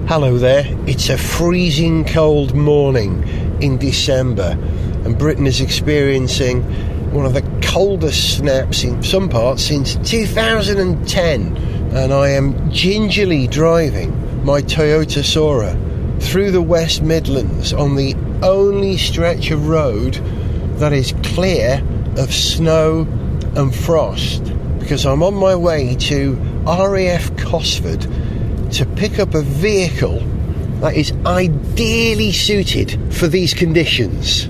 Hello there, it's a freezing cold morning in December and Britain is experiencing one of the coldest snaps in some parts since 2010, and I am gingerly driving my Toyota Sora through the West Midlands on the only stretch of road that is clear of snow and frost, because I'm on my way to RAF Cosford to pick up a vehicle that is ideally suited for these conditions.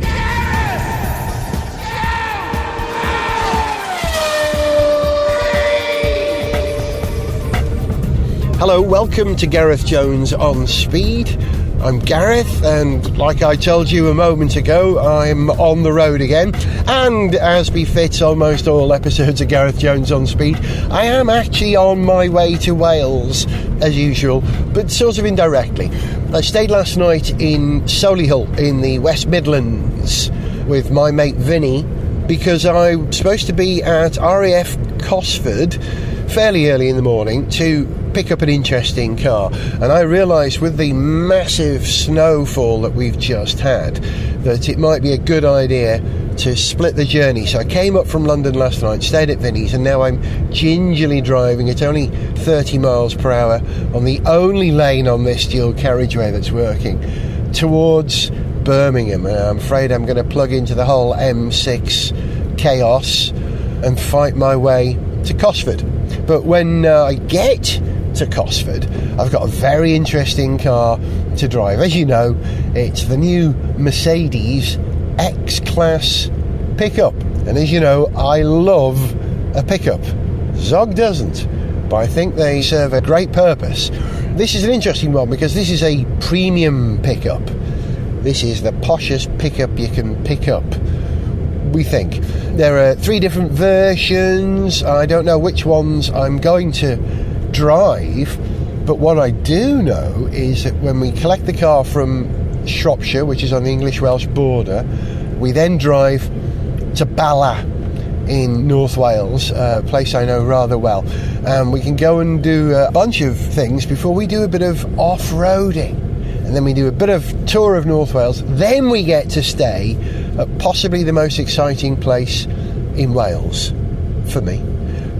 Hello, welcome to Gareth Jones on Speed. I'm Gareth, and like I told you a moment ago, I'm on the road again, and as befits almost all episodes of Gareth Jones on Speed, I am actually on my way to Wales as usual, but sort of indirectly. I stayed last night in Solihull in the West Midlands with my mate Vinny, because I'm supposed to be at RAF Cosford fairly early in the morning to pick up an interesting car, and I realised with the massive snowfall that we've just had that it might be a good idea to split the journey. So I came up from London last night, stayed at Vinny's, and now I'm gingerly driving at only 30 miles per hour on the only lane on this dual carriageway that's working towards Birmingham. And I'm afraid I'm going to plug into the whole M6 chaos and fight my way to Cosford. But when I get to Cosford, I've got a very interesting car to drive. As you know, it's the new Mercedes X-Class pickup, and as you know, I love a pickup. Zog doesn't, but I think they serve a great purpose. This is an interesting one because this is a premium pickup. This is the poshest pickup you can pick up, we think. There are 3 different versions. I don't know which ones I'm going to drive, but what I do know is that when we collect the car from Shropshire, which is on the English-Welsh border, we then drive to Bala in North Wales, a place I know rather well, and we can go and do a bunch of things before we do a bit of off-roading, and then we do a bit of tour of North Wales. Then we get to stay at possibly the most exciting place in Wales for me,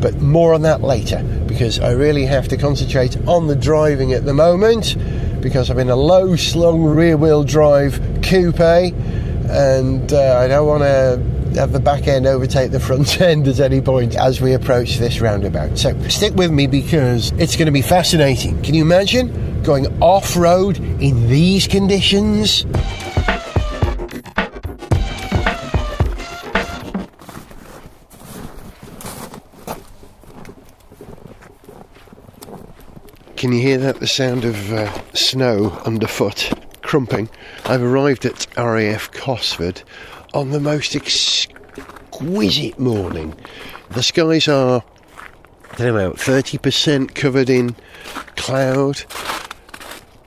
but more on that later, because I really have to concentrate on the driving at the moment, because I'm in a low slung rear wheel drive coupe, and I don't want to have the back end overtake the front end at any point as we approach this roundabout. So stick with me because it's going to be fascinating. Can you imagine going off-road in these conditions? Can you hear that? The sound of snow underfoot crumping. I've arrived at RAF Cosford on the most exquisite morning. The skies are, I don't know, about 30% covered in cloud.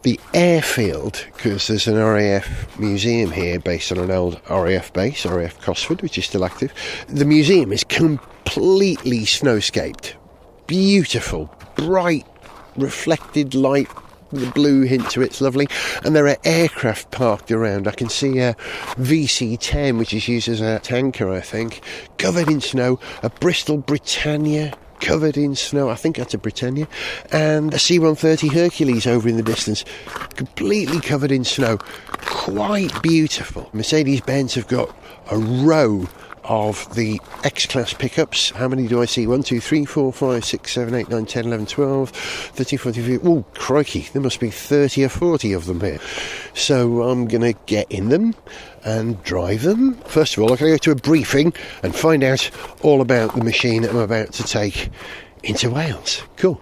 The airfield, because there's an RAF museum here based on an old RAF base, RAF Cosford, which is still active. The museum is completely snowscaped. Beautiful, bright, reflected light with a blue hint to it's lovely, and there are aircraft parked around. I can see a VC-10, which is used as a tanker, I think, covered in snow, a Bristol Britannia covered in snow, I think that's a Britannia, and a C-130 Hercules over in the distance, completely covered in snow. Quite beautiful. Mercedes-Benz have got a row of the X-Class pickups. How many do I see? 1, 2, 3, 4, 5, 6, 7, 8, 9, 10, 11, 12, 13, 14, 15. Oh, crikey, there must be 30 or 40 of them here. So I'm going to get in them and drive them. First of all, I'm going to go to a briefing and find out all about the machine that I'm about to take into Wales. Cool.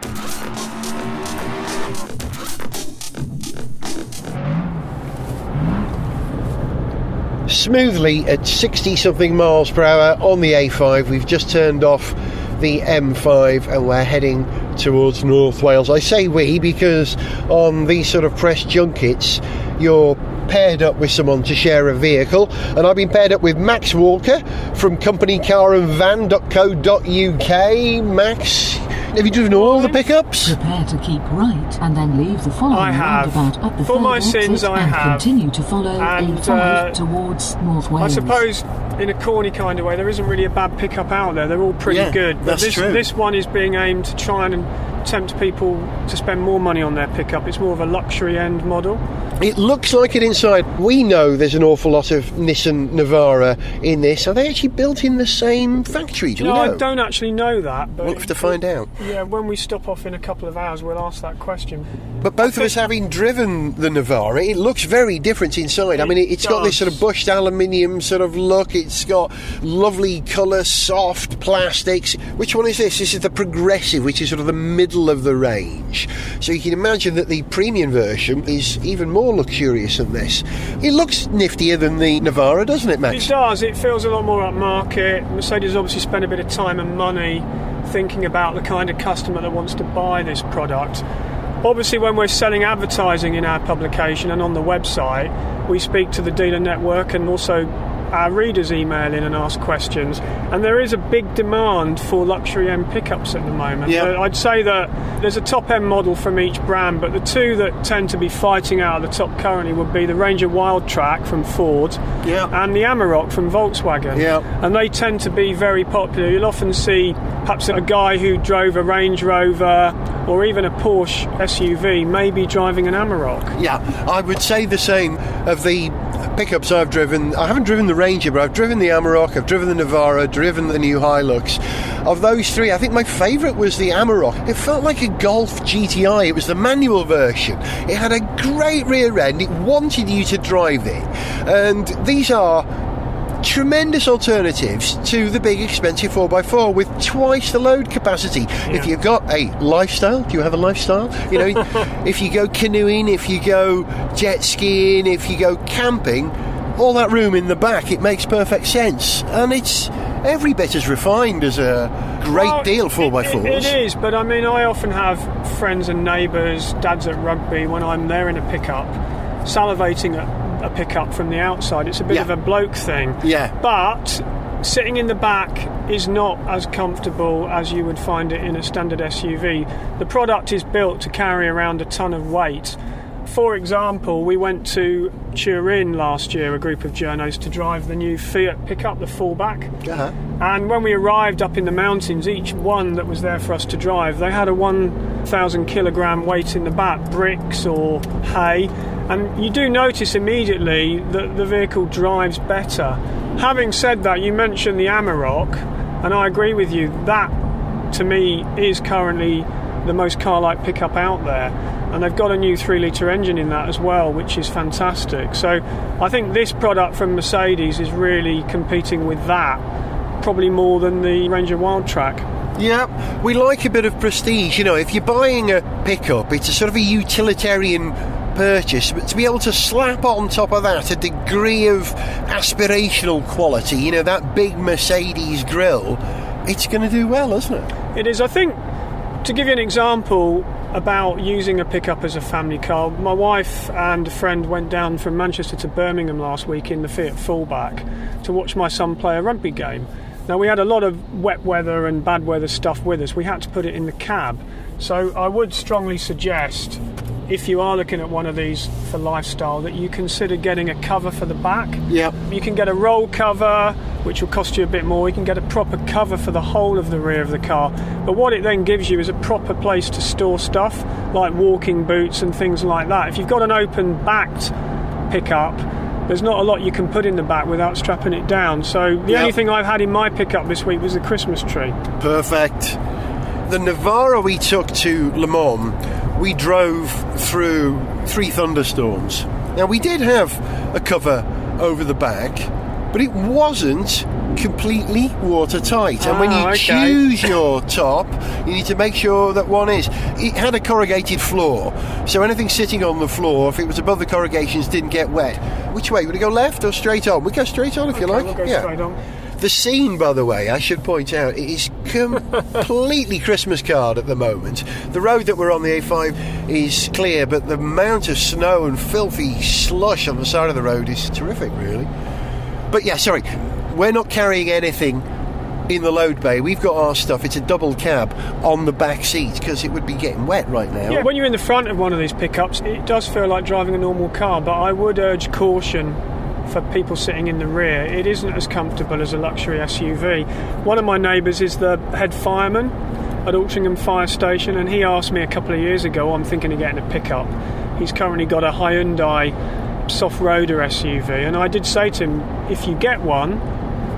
Smoothly at 60-something miles per hour on the A5. We've just turned off the M5 and we're heading towards North Wales. I say we because on these sort of press junkets you're paired up with someone to share a vehicle, and I've been paired up with Max Walker from companycarandvan.co.uk. Max, Have you driven all the pickups? Prepare to keep right and then leave the following I have. roundabout at the For third my exit sins, I and have. continue to follow And, A5 towards North Wales. I suppose in a corny kind of way, there isn't really a bad pickup out there. They're all pretty good. But that's true. This one is being aimed to try and tempt people to spend more money on their pickup. It's more of a luxury end model. It looks like it inside. We know there's an awful lot of Nissan Navara in this. Are they actually built in the same factory? Do we know? I don't actually know that. But We'll have to find out. Yeah, when we stop off in a couple of hours, we'll ask that question. But both of us having driven the Navara, it looks very different inside. I mean, it's got this sort of brushed aluminium sort of look. It's got lovely colour, soft plastics. Which one is this? This is the Progressive, which is sort of the middle of the range. So you can imagine that the premium version is even more luxurious than this. It looks niftier than the Navara, doesn't it, Max? It does. It feels a lot more upmarket. Mercedes obviously spent a bit of time and money thinking about the kind of customer that wants to buy this product. Obviously, when we're selling advertising in our publication and on the website, we speak to the dealer network, and also our readers email in and ask questions. And there is a big demand for luxury end pickups at the moment. Yeah. I'd say that there's a top end model from each brand, but the two that tend to be fighting out at the top currently would be the Ranger Wildtrak from Ford and the Amarok from Volkswagen. Yeah. And they tend to be very popular. You'll often see perhaps a guy who drove a Range Rover or even a Porsche SUV maybe driving an Amarok. Yeah, I would say the same of the pickups I've driven. I haven't driven the Ranger, but I've driven the Amarok, I've driven the Navara, driven the new Hilux. Of those three, I think my favourite was the Amarok. It felt like a Golf GTI. It was the manual version. It had a great rear end. It wanted you to drive it. And these are tremendous alternatives to the big expensive 4x4 with twice the load capacity. If you've got a lifestyle, do you have a lifestyle? You know, if you go canoeing, if you go jet skiing, if you go camping, all that room in the back, it makes perfect sense. And it's every bit as refined as a great deal 4x4s. It is, but I mean, I often have friends and neighbours, dads at rugby, when I'm there in a pickup, salivating at a pickup from the outside. It's a bit of a bloke thing. Yeah. But sitting in the back is not as comfortable as you would find it in a standard SUV. The product is built to carry around a ton of weight. For example, we went to Turin last year, a group of journos, to drive the new Fiat pickup, the fullback. And when we arrived up in the mountains, each one that was there for us to drive, they had a 1,000 kilogram weight in the back, bricks or hay. And you do notice immediately that the vehicle drives better. Having said that, you mentioned the Amarok, and I agree with you, that to me is currently the most car-like pickup out there. And they've got a new 3-litre engine in that as well, which is fantastic. So I think this product from Mercedes is really competing with that, probably more than the Ranger Wildtrak. Yeah, we like a bit of prestige. You know, if you're buying a pickup, it's a sort of a utilitarian purchase, but to be able to slap on top of that a degree of aspirational quality, you know, that big Mercedes grille, it's going to do well, isn't it? It is. I think, to give you an example about using a pickup as a family car, my wife and a friend went down from Manchester to Birmingham last week in the Fiat Fullback to watch my son play a rugby game. Now, we had a lot of wet weather and bad weather stuff with us. We had to put it in the cab. So I would strongly suggest, if you are looking at one of these for lifestyle, that you consider getting a cover for the back. Yeah. You can get a roll cover, which will cost you a bit more. You can get a proper cover for the whole of the rear of the car. But what it then gives you is a proper place to store stuff, like walking boots and things like that. If you've got an open-backed pickup, there's not a lot you can put in the back without strapping it down. So the only thing I've had in my pickup this week was the Christmas tree. Perfect. The Navara we took to Le Mans, we drove through 3 thunderstorms. Now, we did have a cover over the back, but it wasn't completely watertight. And when you choose your top, you need to make sure that one is. It had a corrugated floor, so anything sitting on the floor, if it was above the corrugations, didn't get wet. Which way? Would it go left or straight on? We go straight on if you like. We'll go straight on. The scene, by the way, I should point out, it is completely Christmas card at the moment. The road that we're on, the A5, is clear, but the amount of snow and filthy slush on the side of the road is terrific, really. But yeah, sorry, we're not carrying anything in the load bay. We've got our stuff, it's a double cab, on the back seat because it would be getting wet right now. Yeah, when you're in the front of one of these pickups, it does feel like driving a normal car, but I would urge caution for people sitting in the rear. It isn't as comfortable as a luxury SUV. One of my neighbours is the head fireman at Altrincham Fire Station, and he asked me a couple of years ago, I'm thinking of getting a pickup. He's currently got a Hyundai soft-roader SUV, and I did say to him, if you get one,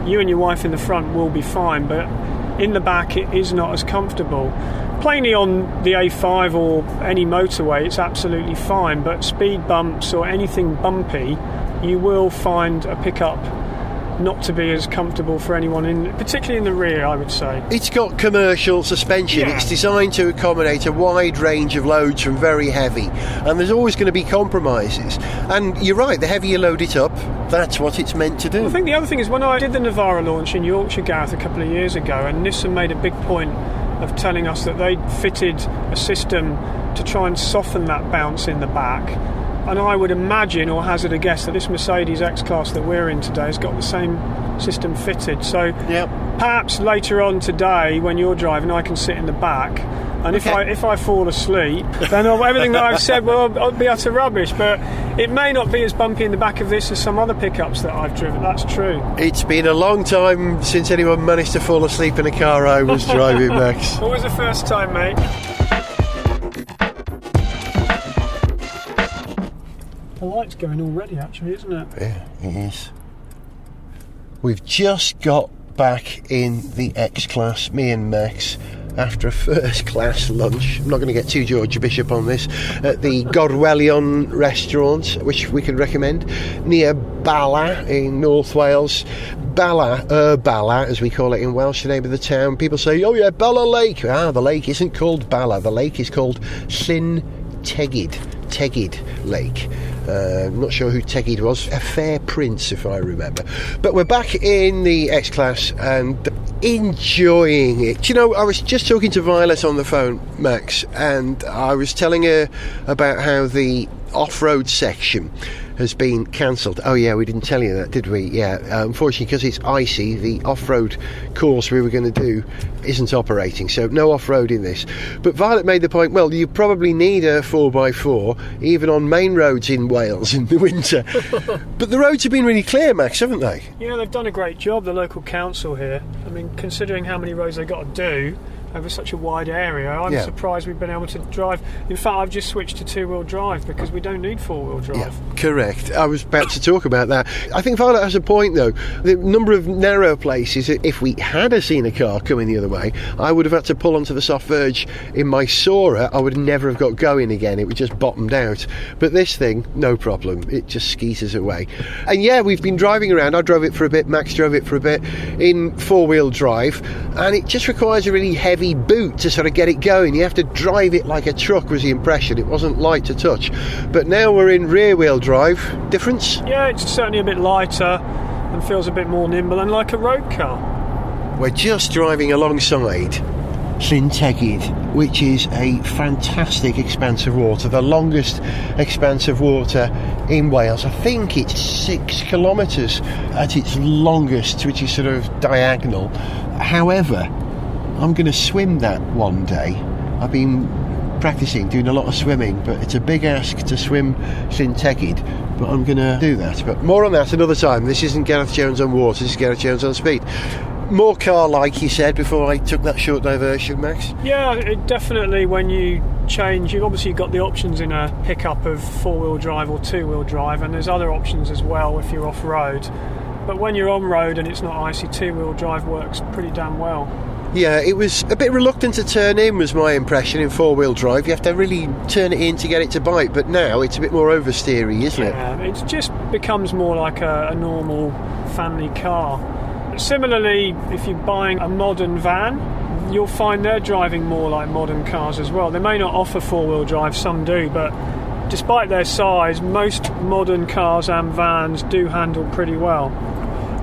you and your wife in the front will be fine, but in the back it is not as comfortable. Plainly on the A5 or any motorway it's absolutely fine, but speed bumps or anything bumpy, you will find a pickup not to be as comfortable for anyone, particularly in the rear, I would say. It's got commercial suspension. Yeah. It's designed to accommodate a wide range of loads from very heavy, and there's always going to be compromises. And you're right, the heavier you load it up, that's what it's meant to do. I think the other thing is, when I did the Navara launch in Yorkshire, Gareth, a couple of years ago, and Nissan made a big point of telling us that they'd fitted a system to try and soften that bounce in the back. And I would imagine, or hazard a guess, that this Mercedes X-Class that we're in today has got the same system fitted. So perhaps later on today, when you're driving, I can sit in the back. And if I fall asleep, then everything that I've said will be utter rubbish. But it may not be as bumpy in the back of this as some other pickups that I've driven. That's true. It's been a long time since anyone managed to fall asleep in a car I was driving, Max. What was the first time, mate? The light's going already, actually, isn't it? Yeah, it is. We've just got back in the X-Class, me and Max, after a first-class lunch. I'm not going to get too George Bishop on this, at the Gorwelion restaurant, which we can recommend, near Bala in North Wales. Bala, Bala, as we call it in Welsh, the name of the town. People say, oh yeah, Bala Lake. The lake isn't called Bala. The lake is called Llyn Tegid Lake. I'm not sure who Tegid was. A fair prince, if I remember. But we're back in the X-Class and enjoying it. Do you know, I was just talking to Violet on the phone, Max, and I was telling her about how the off-road section has been cancelled. Oh yeah, we didn't tell you that, did we? Yeah, unfortunately, because it's icy, the off-road course we were going to do isn't operating, so no off-road in this. But Violet made the point, well, you probably need a 4x4 even on main roads in Wales in the winter. But the roads have been really clear, Max, haven't they? Yeah, they've done a great job, the local council here. I mean, considering how many roads they've got to do over such a wide area, I'm surprised we've been able to drive. In fact, I've just switched to two-wheel drive because we don't need four-wheel drive. Yeah, correct. I was about to talk about that. I think Violet has a point, though. The number of narrow places, if we had seen a car coming the other way, I would have had to pull onto the soft verge in my Sora. I would never have got going again. It would just bottomed out. But this thing, no problem. It just skeeters away. And yeah, we've been driving around. I drove it for a bit. Max drove it for a bit in four-wheel drive. And it just requires a really heavy boot to sort of get it going. You have to drive it like a truck, was the impression. It wasn't light to touch. But now we're in rear-wheel drive. Difference? Yeah, it's certainly a bit lighter and feels a bit more nimble and like a road car. We're just driving alongside Llyn Tegid, which is a fantastic expanse of water, the longest expanse of water in Wales. I think it's 6 kilometres at its longest, which is sort of diagonal. However, I'm going to swim that one day. I've been practicing, doing a lot of swimming, but it's a big ask to swim Llyn Tegid, but I'm going to do that. But more on that another time. This isn't Gareth Jones on water, this is Gareth Jones on speed. More car-like, you said, before I took that short diversion, Max? Yeah, it definitely, when you change, you've obviously got the options in a pickup of four-wheel drive or two-wheel drive, and there's other options as well if you're off-road. But when you're on-road and it's not icy, two-wheel drive works pretty damn well. Yeah, it was a bit reluctant to turn in, was my impression, in four-wheel drive. You have to really turn it in to get it to bite, but now it's a bit more oversteery, isn't it? Yeah, it just becomes more like a normal family car. Similarly, if you're buying a modern van, you'll find they're driving more like modern cars as well. They may not offer four-wheel drive, some do, but despite their size, most modern cars and vans do handle pretty well.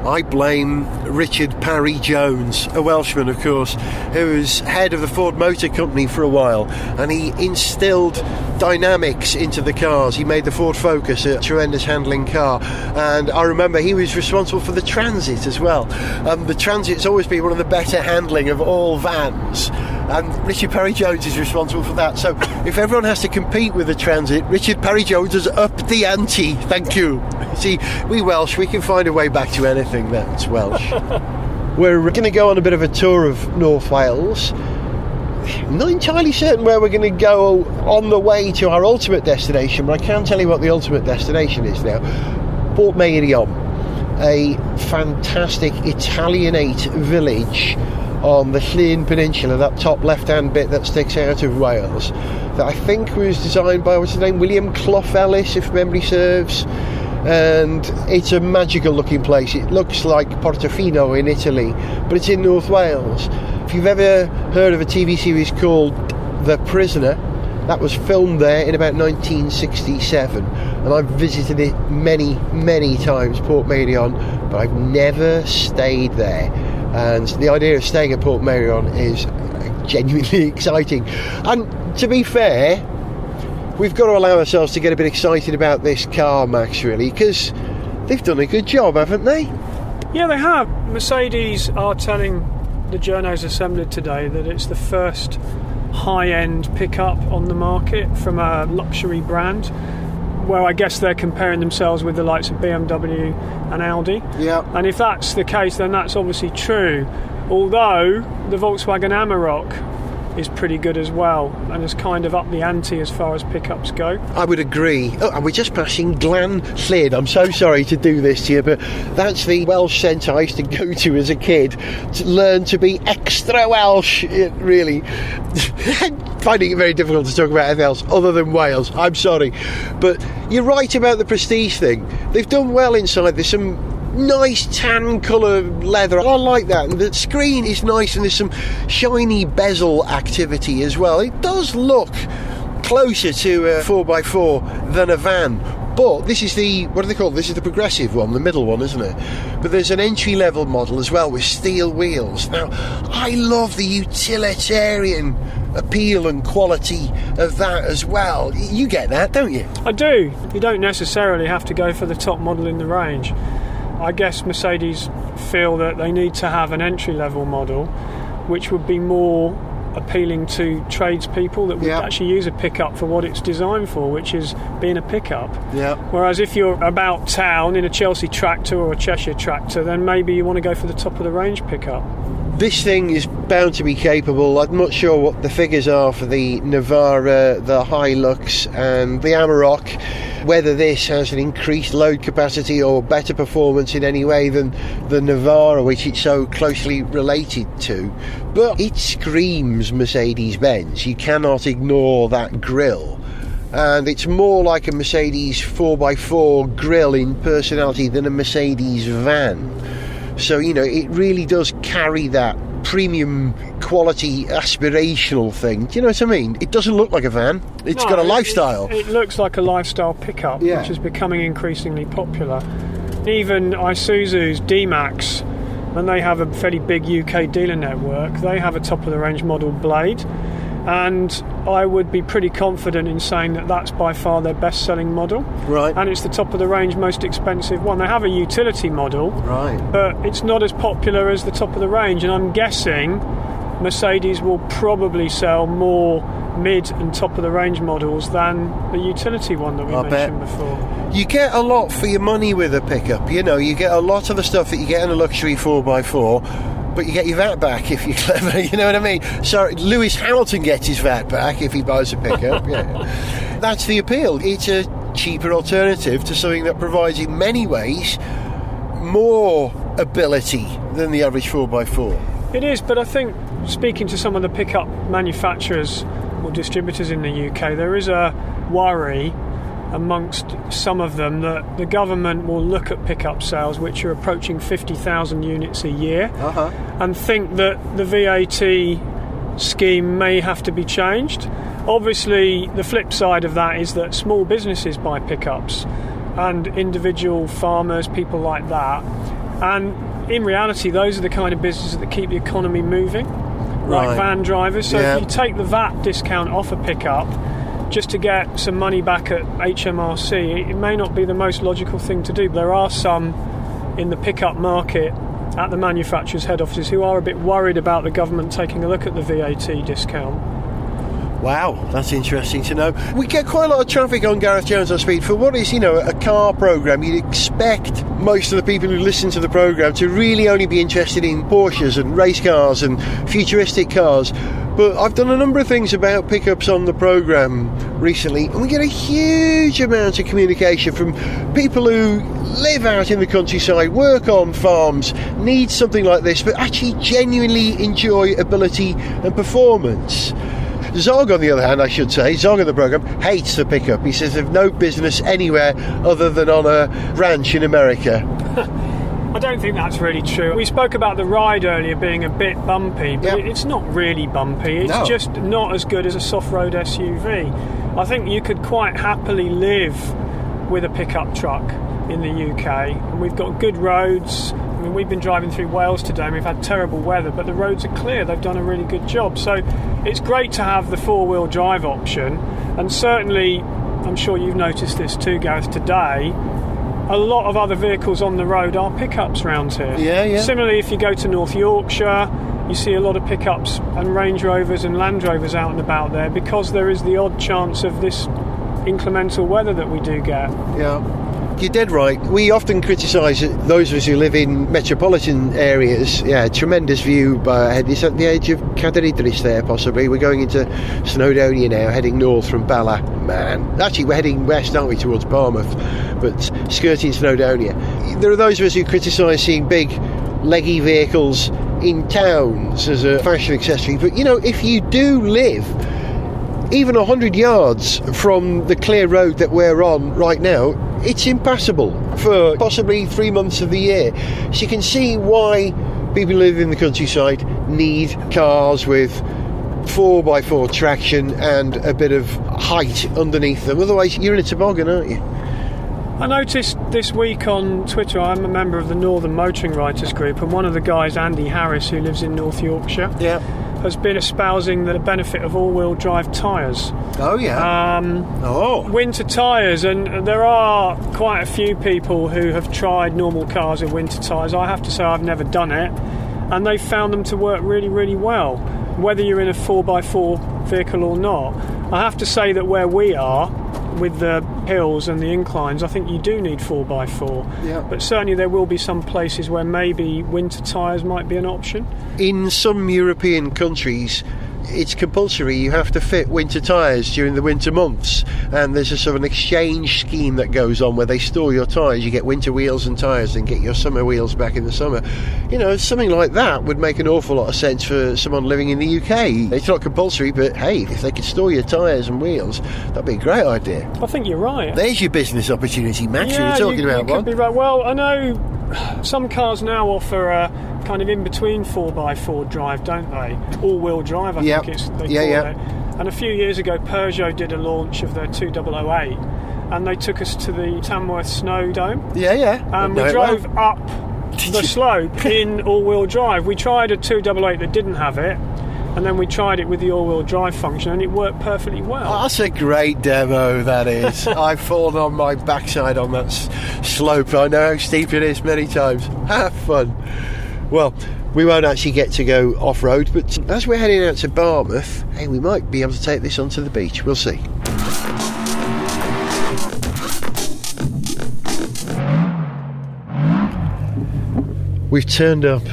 I blame Richard Parry Jones, a Welshman, of course, who was head of the Ford Motor Company for a while, and he instilled dynamics into the cars. He made the Ford Focus a tremendous handling car, and I remember he was responsible for the Transit as well. The Transit's always been one of the better handling of all vans, and Richard Parry Jones is responsible for that. So if everyone has to compete with the Transit, Richard Parry Jones has upped the ante. Thank you. See, we Welsh, we can find a way back to anything that's Welsh. We're going to go on a bit of a tour of North Wales. I'm not entirely certain where we're going to go on the way to our ultimate destination, but I can tell you what the ultimate destination is now. Portmeirion, a fantastic Italianate village on the Llŷn Peninsula, that top left-hand bit that sticks out of Wales, that I think was designed by, what's his name, William Clough Ellis, if memory serves. And it's a magical looking place. It looks like Portofino in Italy, but it's in North Wales. If you've ever heard of a TV series called The Prisoner, that was filmed there in about 1967, and I've visited it many times, Portmeirion, but I've never stayed there. And the idea of staying at Portmeirion is genuinely exciting. And to be fair, we've got to allow ourselves to get a bit excited about this car, Max, really, because they've done a good job, haven't they? Yeah, they have. Mercedes are telling the journos assembled today that it's the first high-end pickup on the market from a luxury brand, where I guess they're comparing themselves with the likes of BMW and Audi. Yeah. And if that's the case, then that's obviously true. Although the Volkswagen Amarok is pretty good as well, and has kind of upped the ante as far as pickups go. I would agree. Oh, and we're just passing Glan Llyn. I'm so sorry to do this to you, but that's the Welsh centre I used to go to as a kid to learn to be extra Welsh, really. Finding it very difficult to talk about anything else other than Wales. I'm sorry. But you're right about the prestige thing. They've done well inside. There's some nice tan colour leather. I like that, and the screen is nice, and there's some shiny bezel activity as well. It does look closer to a 4x4 than a van, but this is the, what do they call it? This is the progressive one, the middle one, isn't it? But there's an entry level model as well with steel wheels. Now, I love the utilitarian appeal and quality of that as well. You get that, don't you? I do. You don't necessarily have to go for the top model in the range. I guess Mercedes feel that they need to have an entry-level model which would be more appealing to tradespeople that would actually use a pickup for what it's designed for, which is being a pickup. Yeah. Whereas if you're about town in a Chelsea tractor or a Cheshire tractor, then maybe you want to go for the top-of-the-range pickup. This thing is bound to be capable. I'm not sure what the figures are for the Navara, the Hilux and the Amarok, whether this has an increased load capacity or better performance in any way than the Navara, which it's so closely related to. But it screams Mercedes-Benz. You cannot ignore that grille. And it's more like a Mercedes 4x4 grille in personality than a Mercedes van. So, you know, it really does carry that premium quality aspirational thing. Do you know what I mean? It doesn't look like a van. It's got a lifestyle. It looks like a lifestyle pickup, which is becoming increasingly popular. Even Isuzu's D-Max, and they have a fairly big UK dealer network, they have a top-of-the-range model Blade, and I would be pretty confident in saying that that's by far their best-selling model. Right. And it's the top-of-the-range, most expensive one. They have a utility model, right, but it's not as popular as the top-of-the-range, and I'm guessing Mercedes will probably sell more mid and top-of-the-range models than the utility one that we mentioned before. You get a lot for your money with a pickup. You know, you get a lot of the stuff that you get in a luxury 4x4, but you get your VAT back if you're clever, you know what I mean? So Lewis Hamilton gets his VAT back if he buys a pickup. Yeah. That's the appeal. It's a cheaper alternative to something that provides in many ways more ability than the average 4x4. It is, but I think speaking to some of the pickup manufacturers or distributors in the UK, there is a worry amongst some of them that the government will look at pickup sales which are approaching 50,000 units a year and think that the VAT scheme may have to be changed. Obviously, the flip side of that is that small businesses buy pickups, and individual farmers, people like that, And in reality, those are the kind of businesses that keep the economy moving, like van drivers. So if you take the VAT discount off a pickup just to get some money back at HMRC, it may not be the most logical thing to do. But there are some in the pickup market at the manufacturers' head offices who are a bit worried about the government taking a look at the VAT discount. Wow, that's interesting to know. We get quite a lot of traffic on Gareth Jones on Speed. For what is, a car programme, you'd expect most of the people who listen to the programme to really only be interested in Porsches and race cars and futuristic cars. But I've done a number of things about pickups on the programme recently, and we get a huge amount of communication from people who live out in the countryside, work on farms, need something like this, but actually genuinely enjoy ability and performance. Zog, on the other hand, I should say, Zog on the programme hates the pickup. He says there's no business anywhere other than on a ranch in America. I don't think that's really true. We spoke about the ride earlier being a bit bumpy, but it's not really bumpy. It's just not as good as a soft-road SUV. I think you could quite happily live with a pickup truck in the UK, and we've got good roads. I mean, we've been driving through Wales today and we've had terrible weather, but the roads are clear. They've done a really good job. So it's great to have the four-wheel drive option, and certainly, I'm sure you've noticed this too, Gareth, today, a lot of other vehicles on the road are pickups around here. Yeah. Similarly, if you go to North Yorkshire, you see a lot of pickups and Range Rovers and Land Rovers out and about there, because there is the odd chance of this inclemental weather that we do get. Yeah. You're dead right. We often criticise those of us who live in metropolitan areas. Yeah, tremendous view ahead. It's at the edge of Cadair Idris there, possibly. We're going into Snowdonia now, heading north from Bala. Man, actually, we're heading west, aren't we, towards Barmouth, but skirting Snowdonia. There are those of us who criticise seeing big, leggy vehicles in towns as a fashion accessory. But, if you do live even 100 yards from the clear road that we're on right now, it's impassable for possibly 3 months of the year. So you can see why people who live in the countryside need cars with 4x4 traction and a bit of height underneath them. Otherwise, you're in a toboggan, aren't you? I noticed this week on Twitter, I'm a member of the Northern Motoring Writers Group, and one of the guys, Andy Harris, who lives in North Yorkshire, has been espousing the benefit of all-wheel drive tyres. Oh, yeah. Winter tyres, and there are quite a few people who have tried normal cars with winter tyres. I have to say I've never done it, and they've found them to work really, really well, whether you're in a 4x4 vehicle or not. I have to say that where we are, with the hills and the inclines, I think you do need 4x4. Yeah. But certainly there will be some places where maybe winter tyres might be an option. In some European countries, it's compulsory. You have to fit winter tyres during the winter months, and there's a sort of an exchange scheme that goes on where they store your tyres. You get winter wheels and tyres and get your summer wheels back in the summer. Something like that would make an awful lot of sense for someone living in the UK. It's not compulsory, but hey, if they could store your tyres and wheels, that'd be a great idea. I think you're right. There's your business opportunity, Max. Yeah, we were talking about you one. could be right. Well, I know some cars now offer a kind of in-between 4x4 drive, don't they? All-wheel drive, I think they call it. And a few years ago, Peugeot did a launch of their 2008, and they took us to the Tamworth Snow Dome. And we drove up the slope in all-wheel drive. We tried a 288 that didn't have it, and then we tried it with the all-wheel drive function, and it worked perfectly well. Oh, that's a great demo, that is. I've fallen on my backside on that slope. I know how steep it is many times. Have fun. Well, we won't actually get to go off-road, but as we're heading out to Barmouth, hey, we might be able to take this onto the beach. We'll see. We've turned up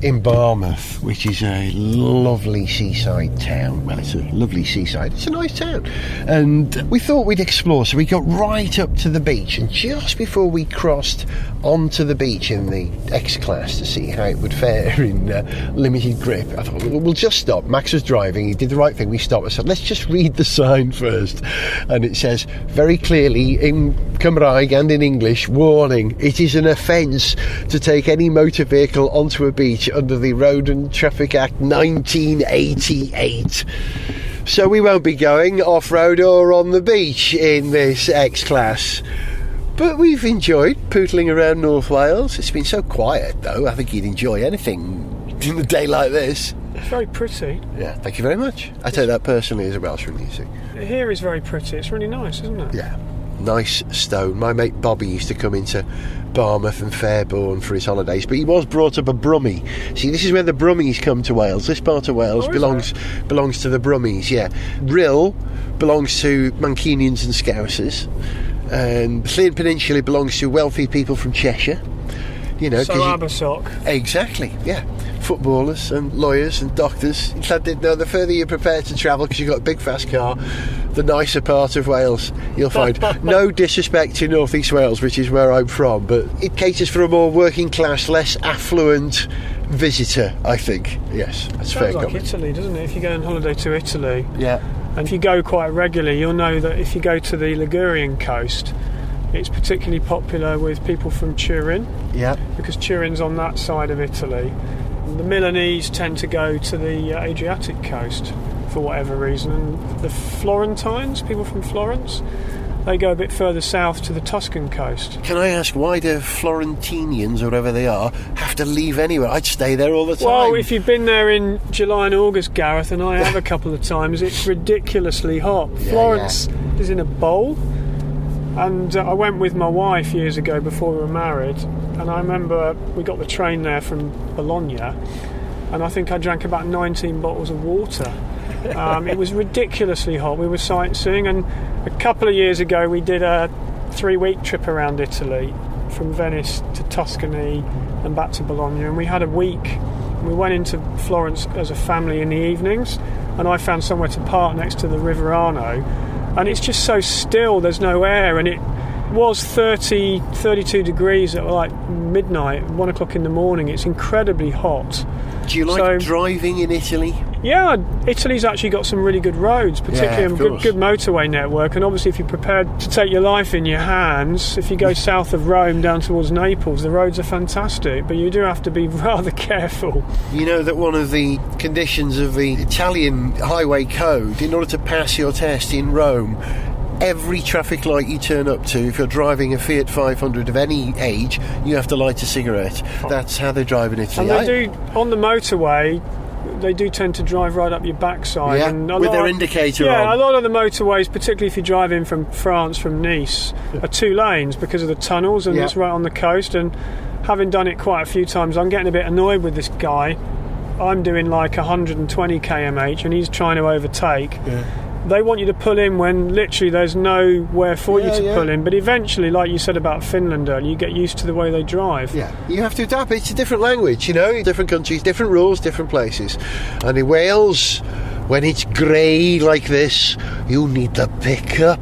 in Barmouth, which is a lovely seaside town. Well, it's a lovely seaside. It's a nice town. And we thought we'd explore, so we got right up to the beach. And just before we crossed onto the beach in the X-Class to see how it would fare in limited grip, I thought, we'll just stop. Max was driving. He did the right thing. We stopped. I said, let's just read the sign first. And it says very clearly in Cymraeg and in English, warning, it is an offence to take any motor vehicle onto a beach under the Road and Traffic Act 1988. So we won't be going off-road or on the beach in this X-Class. But we've enjoyed pootling around North Wales. It's been so quiet, though. I think you'd enjoy anything in a day like this. It's very pretty. Yeah, thank you very much. I take that personally as a Welshman, you see. Here is very pretty. It's really nice, isn't it? Yeah, nice stone. My mate Bobby used to come into Barmouth and Fairborn for his holidays, but he was brought up a Brummie. See, this is where the Brummies come to Wales. This part of Wales belongs to the Brummies, yeah. Rhyl belongs to Mancunians and Scousers, and Llŷn Peninsula belongs to wealthy people from Cheshire. You know, so Abersock. Exactly, yeah. Footballers and lawyers and doctors. In fact, no, the further you're prepared to travel, because you've got a big fast car, the nicer part of Wales you'll find. No disrespect to North East Wales, which is where I'm from, but it caters for a more working class, less affluent visitor, I think. Yes, that's fair. Sounds like Italy, doesn't it? If you go on holiday to Italy, yeah, and if you go quite regularly, you'll know that if you go to the Ligurian coast, it's particularly popular with people from Turin. Yeah, because Turin's on that side of Italy. The Milanese tend to go to the Adriatic coast for whatever reason, and the Florentines, people from Florence, they go a bit further south to the Tuscan coast. Can I ask, why do Florentinians, or whatever they are, have to leave anywhere? I'd stay there all the time. Well, if you've been there in July and August, Gareth, and I have a couple of times, it's ridiculously hot. Yeah, Florence is in a bowl, and I went with my wife years ago before we were married, and I remember we got the train there from Bologna, and I think I drank about 19 bottles of water. It was ridiculously hot. We were sightseeing, and a couple of years ago we did a 3-week trip around Italy from Venice to Tuscany and back to Bologna, and we had a week. We went into Florence as a family in the evenings, and I found somewhere to park next to the River Arno, and it's just so still, there's no air, and it was 32 degrees at like midnight, 1 o'clock in the morning. It's incredibly hot. Do you like driving in Italy? Yeah, Italy's actually got some really good roads, particularly a good motorway network, and obviously if you're prepared to take your life in your hands, if you go south of Rome down towards Naples, the roads are fantastic, but you do have to be rather careful. You know that one of the conditions of the Italian highway code, in order to pass your test in Rome, every traffic light you turn up to, if you're driving a Fiat 500 of any age, you have to light a cigarette. That's how they drive in Italy. And they do, on the motorway, they do tend to drive right up your backside. Yeah, and with their indicator on. Yeah, a lot of the motorways, particularly if you drive in from France, from Nice, are 2 lanes because of the tunnels, and it's right on the coast. And having done it quite a few times, I'm getting a bit annoyed with this guy. I'm doing like 120 km/h and he's trying to overtake. Yeah. They want you to pull in when literally there's nowhere for you to pull in, but eventually, like you said about Finland earlier, you get used to the way they drive. Yeah, you have to adapt. It's a different language, you know, different countries, different rules, different places. And in Wales, when it's grey like this, you need the pickup.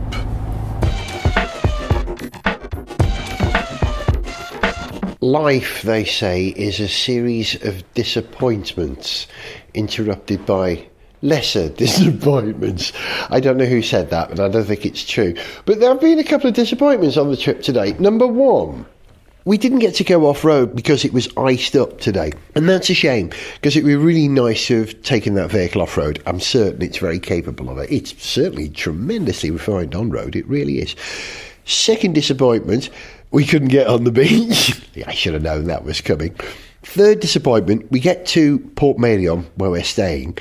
Life, they say, is a series of disappointments interrupted by lesser disappointments. I don't know who said that, but I don't think it's true. But there have been a couple of disappointments on the trip today. Number one, we didn't get to go off-road because it was iced up today. And that's a shame, because it would be really nice to have taken that vehicle off-road. I'm certain it's very capable of it. It's certainly tremendously refined on-road. It really is. Second disappointment, we couldn't get on the beach. I should have known that was coming. Third disappointment, we get to Portmeirion, where we're staying,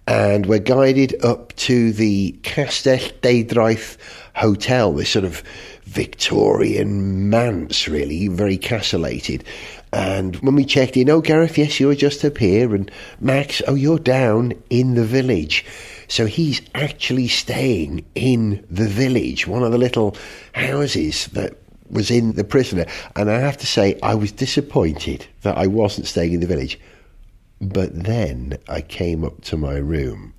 and we're guided up to the Castell Deidraeth Hotel, this sort of Victorian manse, really, very castellated. And when we checked in, oh, Gareth, yes, you're just up here, and Max, oh, you're down in the village. So he's actually staying in the village, one of the little houses that was in the prisoner. And I have to say, I was disappointed that I wasn't staying in the village. But then I came up to my room,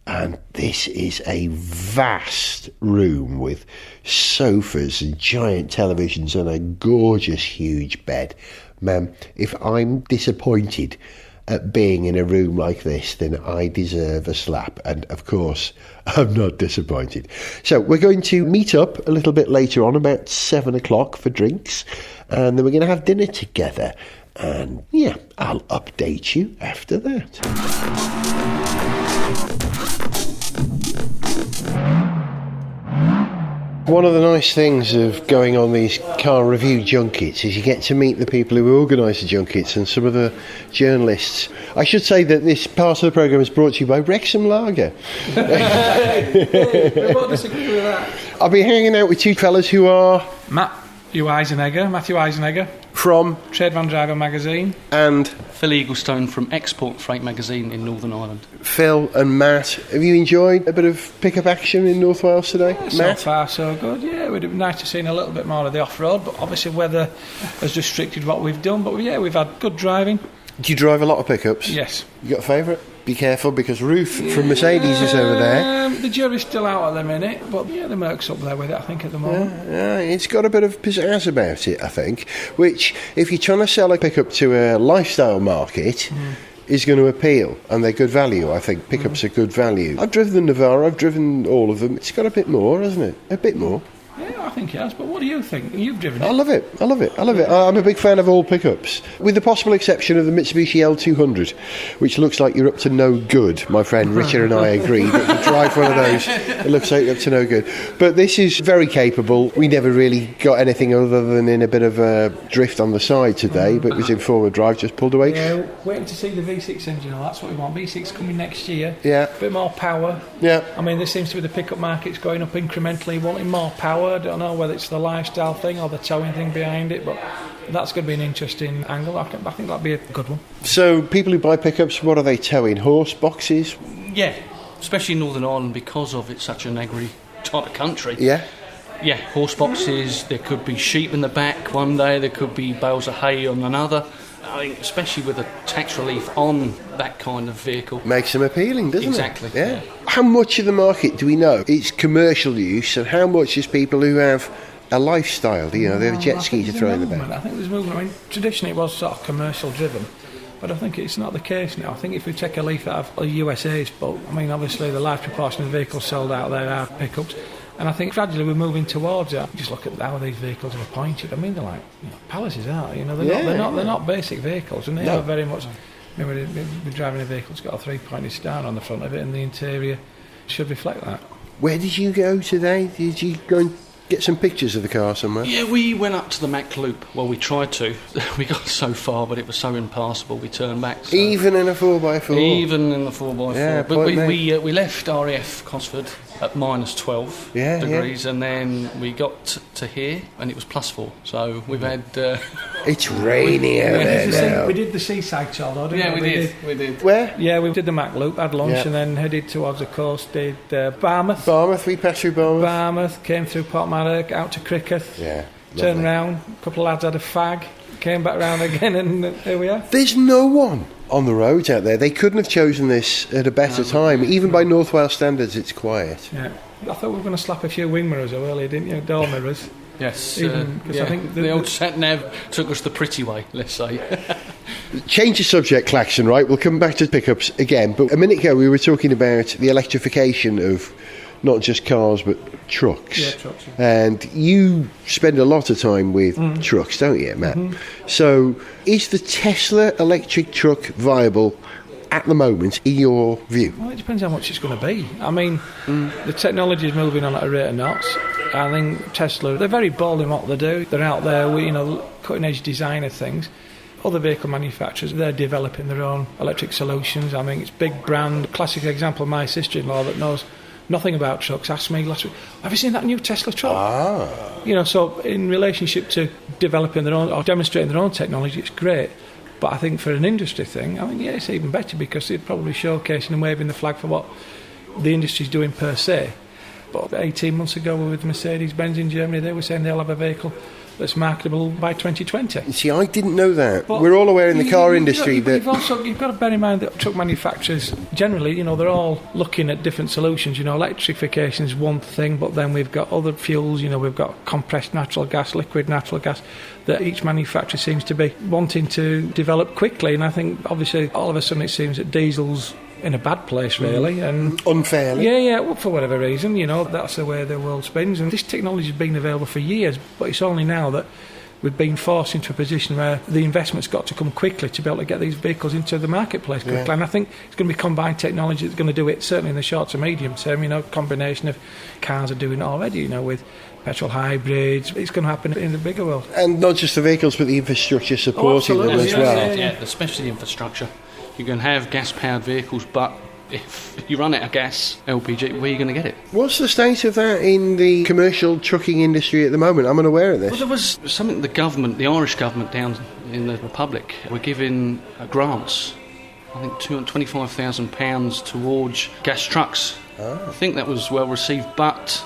and this is a vast room with sofas and giant televisions and a gorgeous huge bed. Man, if I'm disappointed at being in a room like this, then I deserve a slap. And of course, I'm not disappointed. So we're going to meet up a little bit later on, about 7 o'clock for drinks, and then we're going to have dinner together. And yeah, I'll update you after that. One of the nice things of going on these car review junkets is you get to meet the people who organise the junkets and some of the journalists. I should say that this part of the programme is brought to you by Wrexham Lager. I won't disagree with that. I'll be hanging out with two fellas who are... Matthew Eisenegger from... Trade Van Driver magazine. And... Phil Eaglestone from Export Freight magazine in Northern Ireland. Phil and Matt, have you enjoyed a bit of pickup action in North Wales today? Yeah, Matt? So far so good, yeah. It would have been nice to see a little bit more of the off-road, but obviously weather has restricted what we've done. But yeah, we've had good driving. Do you drive a lot of pickups? Yes. You got a favourite? Be careful, because Ruth from Mercedes is over there. The jury's still out at the minute, but yeah, the Merc's up there with it, I think, at the moment. Yeah, it's got a bit of pizzazz about it, I think, which, if you're trying to sell a pickup to a lifestyle market, is going to appeal, and they're good value. I think pickups are good value. I've driven the Navara, I've driven all of them. It's got a bit more, hasn't it? A bit more. Yeah, I think it has, but what do you think? You've driven it. I love it. I'm a big fan of all pickups, with the possible exception of the Mitsubishi L200, which looks like you're up to no good. My friend Richard and I agree that if you drive one of those, it looks like you're up to no good. But this is very capable. We never really got anything other than in a bit of a drift on the side today, but it was in forward drive, just pulled away. Yeah, waiting to see the V6 engine. That's what we want. V6 coming next year. Yeah. A bit more power. Yeah. I mean, this seems to be the pickup market's going up incrementally, wanting more power. I don't know whether it's the lifestyle thing or the towing thing behind it, but that's going to be an interesting angle. I think that'll be a good one. So people who buy pickups, what are they towing? Horse boxes? Yeah, especially in Northern Ireland because of it's such an agri type of country. Yeah. Yeah, horse boxes, there could be sheep in the back one day, there could be bales of hay on another. I think especially with a tax relief on that kind of vehicle. Makes them appealing, doesn't Exactly, it? Yeah. How much of the market do we know it's commercial use, and how much is people who have a lifestyle? They have a jet ski to throw in the back. I think there's movement. I mean, traditionally it was sort of commercial driven, but I think it's not the case now. I think if we take a leaf out of a USA's boat, I mean, obviously the large proportion of vehicles sold out there are pickups. And I think gradually we're moving towards that. Just look at how these vehicles are appointed. I mean, they're like palaces, aren't they? They're not basic vehicles, and they are very much. I mean, we're driving a vehicle that's got a 3-pointed star on the front of it, and the interior should reflect that. Where did you go today? Did you go and get some pictures of the car somewhere? Yeah, we went up to the Mac Loop. Well, we tried to. We got so far, but it was so impassable, we turned back. So. Even in a 4x4? Even in the 4x4. Yeah, but we left RAF Cosford at minus 12 degrees, and then we got to here, and it was plus 4. So we've had... it's raining out there now. We did the seaside tour, though, didn't we? Yeah, we did. Where? Yeah, we did the Mac Loop, had lunch, and then headed towards the coast, did Barmouth. We passed through Barmouth. Came through Portmarnock, out to Cricketh. Yeah. Turned round, a couple of lads had a fag, came back round again, and here we are. There's no one on the roads out there. They couldn't have chosen this at a better time. Even by North Wales standards, it's quiet. Yeah. I thought we were going to slap a few wing mirrors earlier, didn't you? Door mirrors. Yes. I think the old sat-nav took us the pretty way, let's say. Change the subject, Claxon, right? We'll come back to pickups again. But a minute ago, we were talking about the electrification of not just cars, but trucks. Yeah, trucks. Yeah. And you spend a lot of time with trucks, don't you, Matt? So is the Tesla electric truck viable at the moment, in your view? Well, it depends how much it's going to be. I mean, the technology is moving on at a rate of knots. I think Tesla, they're very bold in what they do. They're out there with, cutting-edge design of things. Other vehicle manufacturers, they're developing their own electric solutions. I mean, it's big brand. Classic example, my sister-in-law that knows nothing about trucks asked me last week, have you seen that new Tesla truck? So in relationship to developing their own or demonstrating their own technology, it's great. But I think for an industry thing, it's even better because they're probably showcasing and waving the flag for what the industry's doing per se. But 18 months ago we were with Mercedes-Benz in Germany, they were saying they'll have a vehicle that's marketable by 2020. See, I didn't know that. But we're all aware in the car industry that... You've got to bear in mind that truck manufacturers, generally, they're all looking at different solutions. Electrification is one thing, but then we've got other fuels, we've got compressed natural gas, liquid natural gas, that each manufacturer seems to be wanting to develop quickly. And I think, obviously, all of a sudden it seems that diesel's in a bad place, really. And unfairly. Yeah, well, for whatever reason, that's the way the world spins. And this technology has been available for years, but it's only now that we've been forced into a position where the investment's got to come quickly to be able to get these vehicles into the marketplace quickly. Yeah. And I think it's going to be combined technology that's going to do it, certainly in the short to medium term. Combination of cars are doing it already, with petrol hybrids. It's going to happen in the bigger world. And not just the vehicles, but the infrastructure supporting them as well. Yeah, especially the infrastructure. You can have gas-powered vehicles, but if you run out of gas, LPG, where are you going to get it? What's the state of that in the commercial trucking industry at the moment? I'm unaware of this. Well, there was something the Irish government down in the Republic were giving grants, I think £225,000 towards gas trucks. I think that was well received, but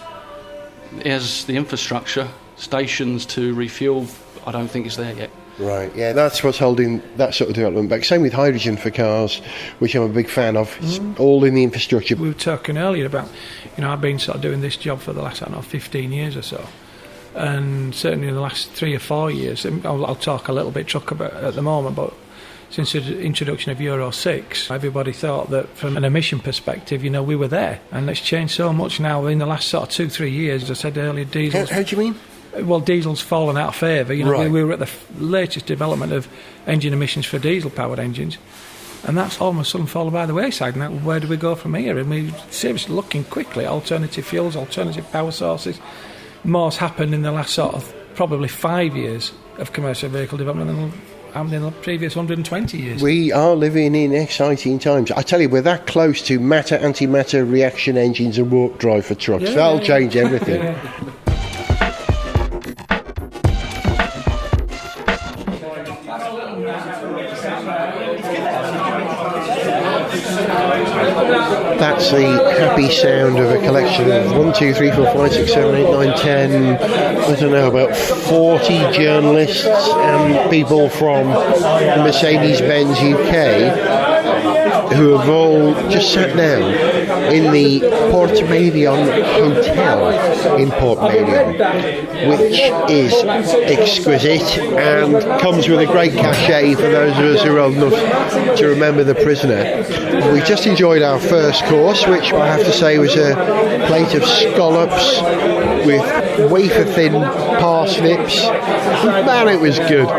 as the infrastructure, stations to refuel, I don't think it's there yet. Right, yeah, that's what's holding that sort of development back. Same with hydrogen for cars, which I'm a big fan of. It's all in the infrastructure. We were talking earlier about, I've been sort of doing this job for the last, 15 years or so. And certainly in the last 3 or 4 years, I'll talk a little bit truck about at the moment, but since the introduction of Euro 6, everybody thought that from an emission perspective, we were there. And it's changed so much now in the last sort of 2-3 years. As I said earlier, diesel. How do you mean? Well, diesel's fallen out of favour. Right. We were at the latest development of engine emissions for diesel-powered engines, and that's all of a sudden fallen by the wayside. Now, where do we go from here? And we're seriously looking quickly at alternative fuels, alternative power sources. More's happened in the last sort of probably 5 years of commercial vehicle development than happened in the previous 120 years. We are living in exciting times. I tell you, we're that close to matter, antimatter reaction engines and warp drive for trucks. That'll change everything. Yeah. That's the happy sound of a collection of 1, 2, 3, 4, 5, 6, 7, 8, 9, 10, I don't know, about 40 journalists and people from Mercedes-Benz UK who have all just sat down in the Portmeirion Hotel in Portmeirion, which is exquisite and comes with a great cachet for those of us who are old enough to remember The Prisoner. We just enjoyed our first course, which I have to say was a plate of scallops with wafer-thin parsnips. Man, it was good.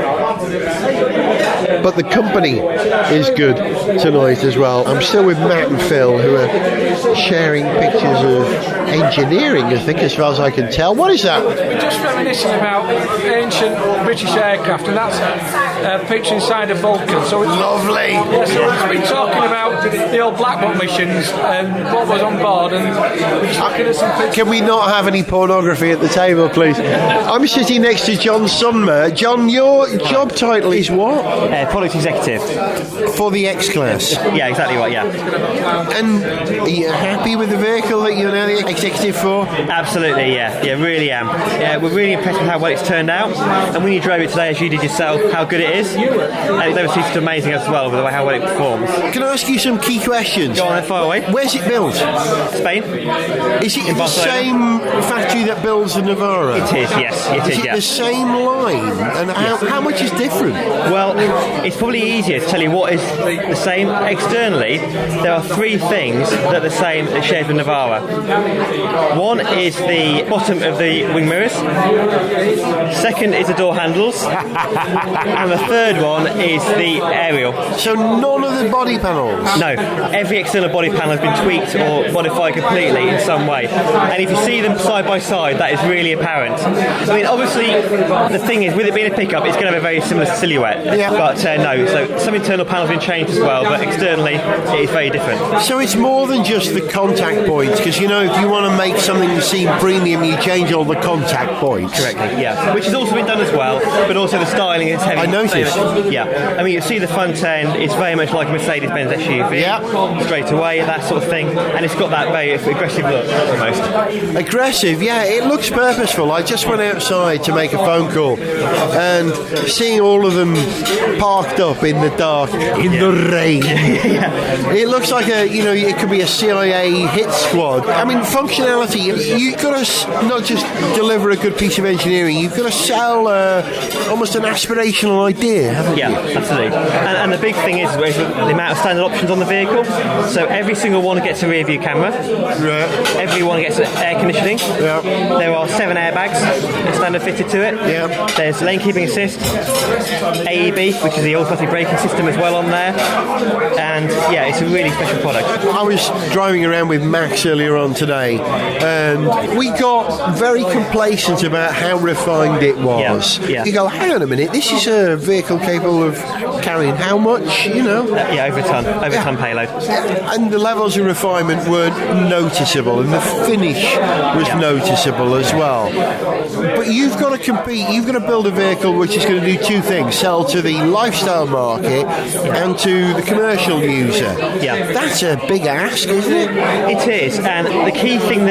But the company is good tonight as well. I'm still with Matt and Phil, who are sharing pictures of engineering, I think, as far as I can tell. What is that? We're just reminiscing about ancient British aircraft, and that's a picture inside a Vulcan. So it's Lovely. Yeah, so we've been talking about the old Black Box missions and what was on board, and we're just looking at some pictures. Can we not have any pornography at the table, please? I'm sitting next to John Sunmer. John, your job title is what? Product executive. For the X-Class. Yeah, exactly right, yeah. And are you happy with the vehicle that you're now the executive for? Absolutely, yeah. Yeah, really am. Yeah, we're really impressed with how well it's turned out. And when you drove it today, as you did yourself, how good it is. And it's obviously just amazing as well with the way how well it performs. Can I ask you some key questions? Go on then, fire away. Where's it built? Spain? Is it In the Barcelona. same factory that builds the Navara? It is, yes. It Is is, it yeah. the same line? And how much is different? Well, it's probably easier to tell you what is the same. Externally, there are 3 things that are the same that shares with Navara. One is the bottom of the wing mirrors. Second is the door handles. And the third one is the aerial. So none of the body panels? No, every external body panel has been tweaked or modified completely in some way. And if you see them side by side, that is really apparent. I mean, obviously, the thing is, with it being a pickup, it's going to have a very similar silhouette. Yeah. But no, so some internal panels have been changed as well, but externally, it is very different. So it's more than just the contact points, because, if you want to make something seem premium, you change all the contact points. Correctly, yeah. Which has also been done as well, but also the styling is heavy. I noticed. Yeah. I mean, you see the front end, it's very much like a Mercedes-Benz SUV. Yeah. Straight away, that sort of thing. And it's got that very aggressive look, almost. Aggressive, yeah, it looks purposeful. I just went outside to make a phone call, and seeing all of them parked up in the dark, in the rain. It looks like it could be a CIA hit squad. I mean, functionality, you've got to not just deliver a good piece of engineering, you've got to sell almost an aspirational idea, haven't you? Yeah, absolutely. And the big thing is the amount of standard options on the vehicle. So every single one gets a rear view camera. Right. Everyone gets air conditioning. Yeah. There are 7 airbags standard fitted to it. Yeah. There's lane keeping assist, AEB, which is the automatic braking system as well on there. And yeah, it's a really special product. I was driving around with Max earlier on today, and we got very complacent about how refined it was. Yeah. You go, hang on a minute, this is a vehicle capable of carrying how much, you know? Yeah, over a ton payload. And the levels of refinement were noticeable, and the finish was noticeable as well. But you've got to compete, you've got to build a vehicle which is going to do two things: sell to the lifestyle market and to the commercial user. Yeah. That's a big ask, isn't it? It is, and the key thing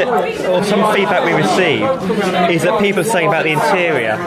or some feedback we receive is that people are saying about the interior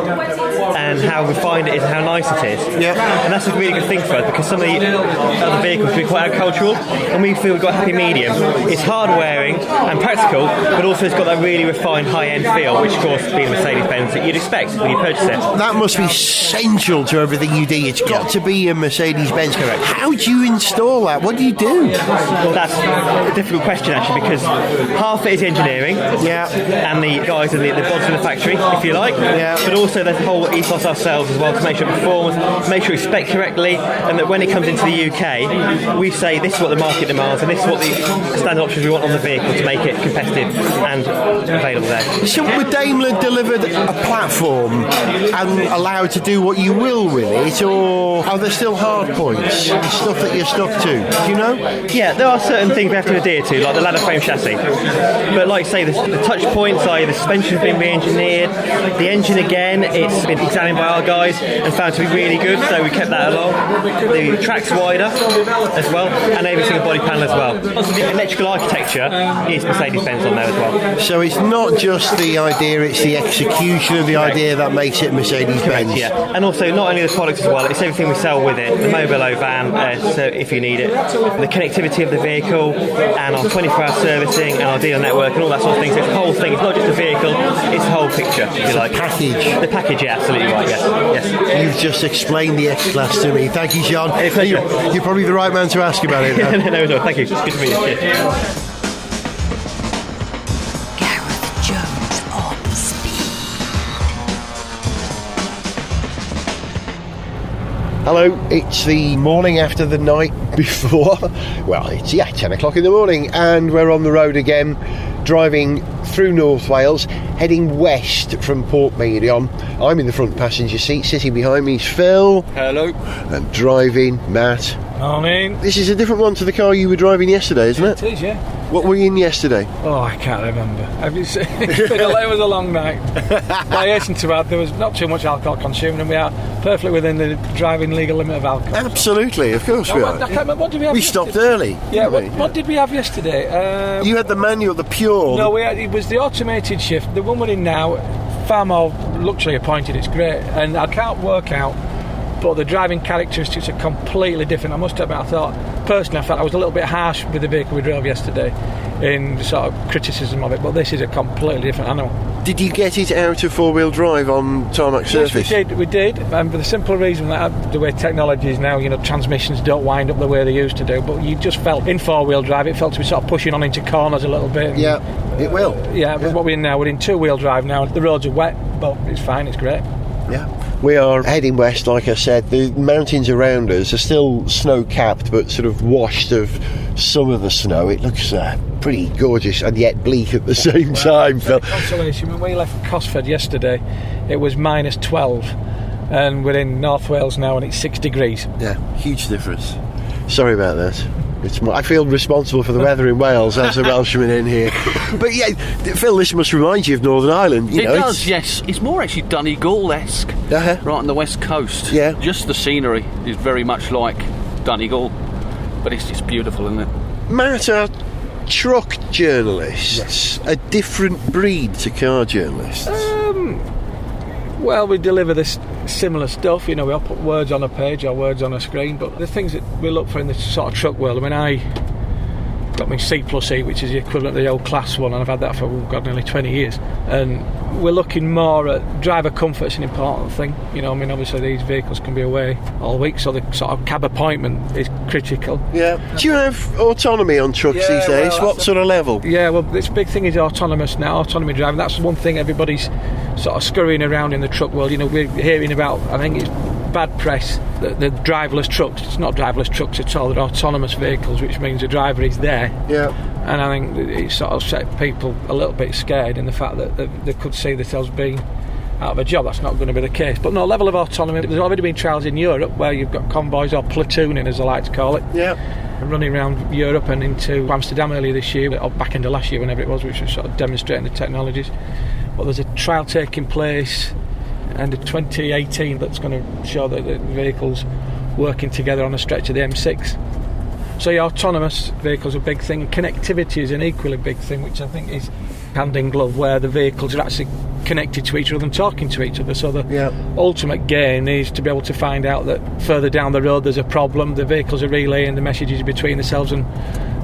and how refined it is and how nice it is. Yeah. And that's a really good thing for us, because some of the other vehicles can be quite agricultural, and we feel we've got a happy medium. It's hard wearing and practical, but also it's got that really refined high-end feel, which of course being Mercedes-Benz that you'd expect when you purchase it. That must be central to everything you do. It's got to be a Mercedes-Benz. Correct. How do you install that? What do you do? Well, that's a difficult question actually, because half it is engineering, and the guys and the bods in the factory, if you like, but also there's a whole ethos ourselves as well to make sure it performs, make sure it's spec correctly, and that when it comes into the UK, we say this is what the market demands and this is what the standard options we want on the vehicle to make it competitive and available there. So were Daimler delivered a platform and allowed to do what you will with it, or are there still hard points, stuff that you're stuck to? Do you know? Yeah, there are certain things we have to adhere to, like the ladder frame chassis. But like I say, the touch points, i.e. the suspension's been re-engineered, the engine again, it's been examined by our guys and found to be really good, so we kept that along. The track's wider as well, and every single body panel as well. The electrical architecture is Mercedes-Benz on there as well. So it's not just the idea, it's the execution of the idea that makes it Mercedes-Benz. Yeah, and also not only the products as well, it's everything we sell with it. The mobile van, so if you need it, the connectivity of the vehicle, and our 24-hour servicing and our dealer network and all that sort of things. So it's the whole thing. It's not just a vehicle, it's the whole picture, if you like. Package. The package, yeah, absolutely right, yes. You've just explained the X-Class to me. Thank you, John. You're probably the right man to ask about it. No, thank you. Good to meet you. Cheers. Gareth Jones on speed. Hello, it's the morning after the night before. Well, it's 10 o'clock in the morning, and we're on the road again, driving through North Wales, heading west from Portmeirion. I'm in the front passenger seat, sitting behind me is Phil. Hello. And driving, Matt. Morning. This is a different one to the car you were driving yesterday, isn't it? It is, yeah. What were you in yesterday? Oh, I can't remember. Have you seen? It was a long night. I hasten to add, there was not too much alcohol consumed, and we are perfectly within the driving legal limit of alcohol. Absolutely, of course we are. I can't remember, what did we have We yesterday? stopped early. Yeah, didn't we? what did we have yesterday? You had the manual, the pure. No, it was the automated shift. The one we're in now, far more luxury appointed, it's great. And I can't work out, but the driving characteristics are completely different. I must admit, I felt I was a little bit harsh with the vehicle we drove yesterday in sort of criticism of it, but this is a completely different animal. Did you get it out of four-wheel drive on tarmac surface? Yes, we did, and for the simple reason that the way technology is now, transmissions don't wind up the way they used to do, but you just felt in four-wheel drive, it felt to be sort of pushing on into corners a little bit. Yeah, it will. Yeah, but what we're in now, we're in two-wheel drive now. The roads are wet, but it's fine, it's great. Yeah. We are heading west, like I said. The mountains around us are still snow-capped, but sort of washed of some of the snow. It looks pretty gorgeous and yet bleak at the same time, Phil. Consolation, when we left Cosford yesterday, it was minus 12, and we're in North Wales now, and it's 6 degrees. Yeah, huge difference. Sorry about that. I feel responsible for the weather in Wales as a Welshman in here. But yeah, Phil, this must remind you of Northern Ireland. It does, yes. It's more actually Donegal-esque, right on the west coast. Yeah. Just the scenery is very much like Donegal, but it's just beautiful, isn't it? Matt, are truck journalists a different breed to car journalists? Well, we deliver this similar stuff, we all put words on a page or words on a screen, but the things that we look for in this sort of truck world, got my C+E, which is the equivalent of the old Class 1, and I've had that for, nearly 20 years. And we're looking more at driver comfort's an important thing. Obviously these vehicles can be away all week, so the sort of cab appointment is critical. Yeah. Do you have autonomy on trucks these days? What sort of level? Yeah, well, this big thing is autonomous now, autonomy driving. That's one thing everybody's sort of scurrying around in the truck world. We're hearing about, I think it's bad press, the driverless trucks. It's not driverless trucks at all, they're autonomous vehicles, which means the driver is there. Yeah. And I think it sort of set people a little bit scared in the fact that they could see themselves being out of a job. That's not going to be the case. But no, level of autonomy, there's already been trials in Europe where you've got convoys, or platooning as I like to call it, running around Europe and into Amsterdam earlier this year, or back into last year, whenever it was, which was sort of demonstrating the technologies. But there's a trial taking place end of 2018 that's going to show that the vehicles working together on a stretch of the M6. So autonomous vehicles are a big thing. Connectivity is an equally big thing, which I think is hand in glove, where the vehicles are actually connected to each other and talking to each other. So the ultimate gain is to be able to find out that further down the road there's a problem, the vehicles are relaying the messages between themselves and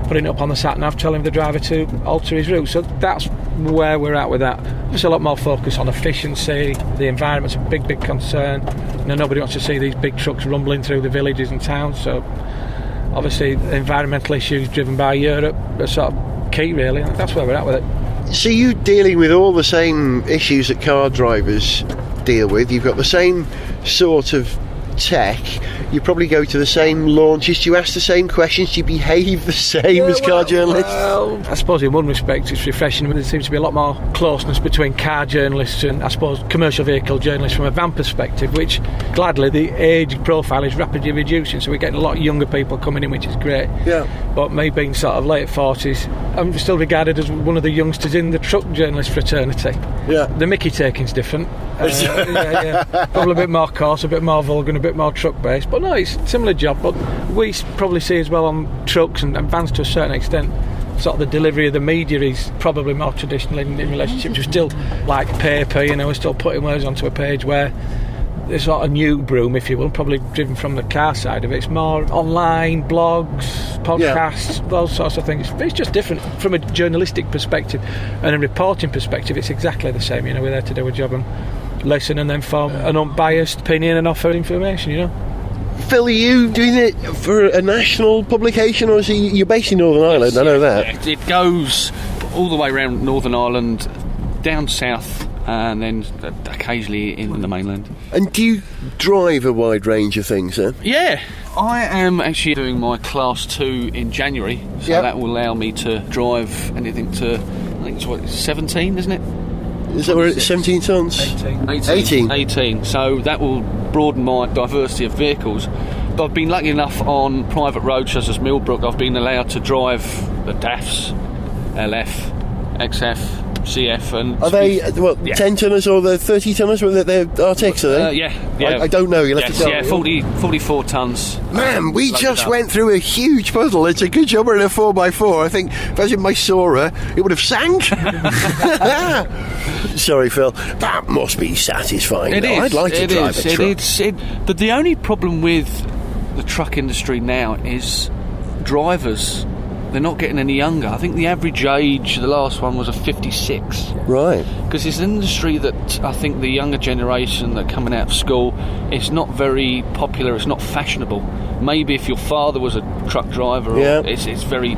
putting it up on the sat-nav, telling the driver to alter his route. So that's where we're at with that. There's a lot more focus on efficiency. The environment's a big concern. Nobody wants to see these big trucks rumbling through the villages and towns. So obviously environmental issues driven by Europe are sort of key, really. That's where we're at with it. So you dealing with all the same issues that car drivers deal with. You've got the same sort of tech. You probably go to the same launches. Do you ask the same questions? Do you behave the same as car journalists? Well, I suppose in one respect it's refreshing. There seems to be a lot more closeness between car journalists and, I suppose, commercial vehicle journalists from a van perspective, which gladly the age profile is rapidly reducing, so we're getting a lot of younger people coming in, which is great. Yeah. But me being sort of late 40s, I'm still regarded as one of the youngsters in the truck journalist fraternity. Yeah. The Mickey taking's different. Probably a bit more coarse, a bit more vulgar and a bit more truck based, but no, it's a similar job. But we probably see as well on trucks and vans to a certain extent, sort of the delivery of the media is probably more traditional in relationship to still like paper. We're still putting words onto a page, where this sort of new broom, if you will, probably driven from the car side of it. It's more online, blogs, podcasts, those sorts of things. It's just different from a journalistic perspective and a reporting perspective. It's exactly the same. We're there to do a job and listen and then form an unbiased opinion and offer information. Phil, are you doing it for a national publication, or is you're based in Northern Ireland? I know that. It goes all the way around Northern Ireland, down south, and then occasionally in the mainland. And do you drive a wide range of things then? Yeah, I am actually doing my Class 2 in January, so that will allow me to drive anything to, I think it's 17, isn't it? Is that where it's 17 tonnes? 18. So that will broaden my diversity of vehicles. But I've been lucky enough on private roads such as Millbrook, I've been allowed to drive the DAFs, LF, XF, CF, and... Are they, 10 tonners or the 30 tonners? They're Arctics, are they? I don't know, you'll have to tell me. 44 tonnes. Man, we just went through a huge puddle. It's a good job we're in a 4x4. I think if I was in my Sora, it would have sank. Sorry, Phil. That must be satisfying. It is. I'd like to drive a truck. The only problem with the truck industry now is drivers. They're not getting any younger. I think the average age, the last one was a 56. Right. Because it's an industry that I think the younger generation that are coming out of school, it's not very popular, it's not fashionable. Maybe if your father was a truck driver, it's very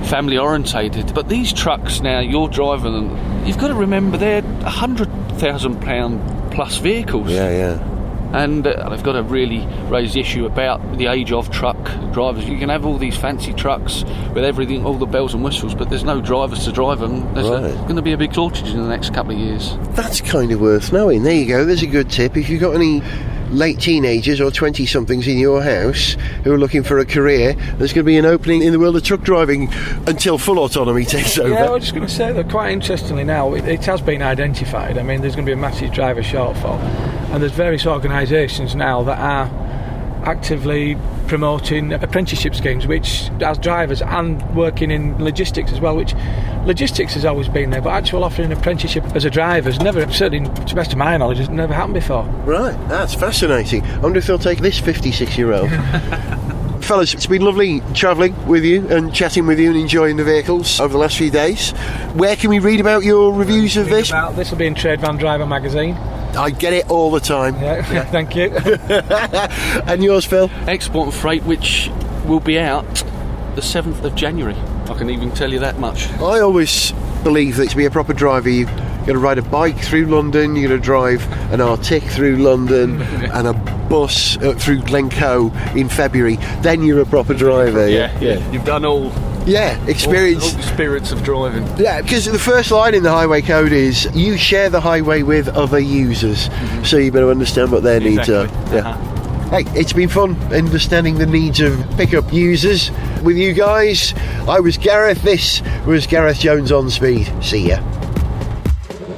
family orientated. But these trucks now, you're driving them, you've got to remember they're £100,000 plus vehicles. Yeah. And they've got to really raise the issue about the age of truck drivers. You can have all these fancy trucks with everything, all the bells and whistles, but there's no drivers to drive them. There's going to be a big shortage in the next couple of years. That's kind of worth knowing. There you go, there's a good tip. If you've got any late teenagers or 20-somethings in your house who are looking for a career, there's going to be an opening in the world of truck driving until full autonomy takes over. Yeah, I was just going to say that quite interestingly now, it has been identified. I mean, there's going to be a massive driver shortfall, and there's various organisations now that are actively promoting apprenticeship schemes, which as drivers and working in logistics as well, which logistics has always been there, but actual offering an apprenticeship as a driver has never, certainly to the best of my knowledge, has never happened before. Right, that's fascinating. I wonder if they'll take this 56-year-old. fellas, it's been lovely travelling with you and chatting with you and enjoying the vehicles over the last few days. Where can we read about your reviews of this? This will be in Trade Van Driver magazine. I get it all the time. Yeah. Thank you. And yours, Phil? Export and Freight, which will be out the 7th of January. I can even tell you that much. I always believe that to be a proper driver, you've got to ride a bike through London, you've got to drive an Arctic through London and a bus through Glencoe in February. Then you're a proper driver. Yeah. You've done all experience. All the spirits of driving. Yeah, because the first line in the highway code is you share the highway with other users, so you better understand what their needs are. Yeah. Hey, it's been fun understanding the needs of pickup users with you guys. I was Gareth, this was Gareth Jones on Speed. See ya.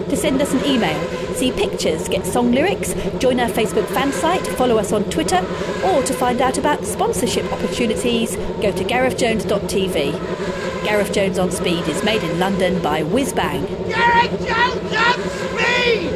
To send us an email, see pictures, get song lyrics, join our Facebook fan site, follow us on Twitter, or to find out about sponsorship opportunities, go to garethjones.tv. Gareth Jones on Speed is made in London by Whiz Bang. Gareth Jones on Speed!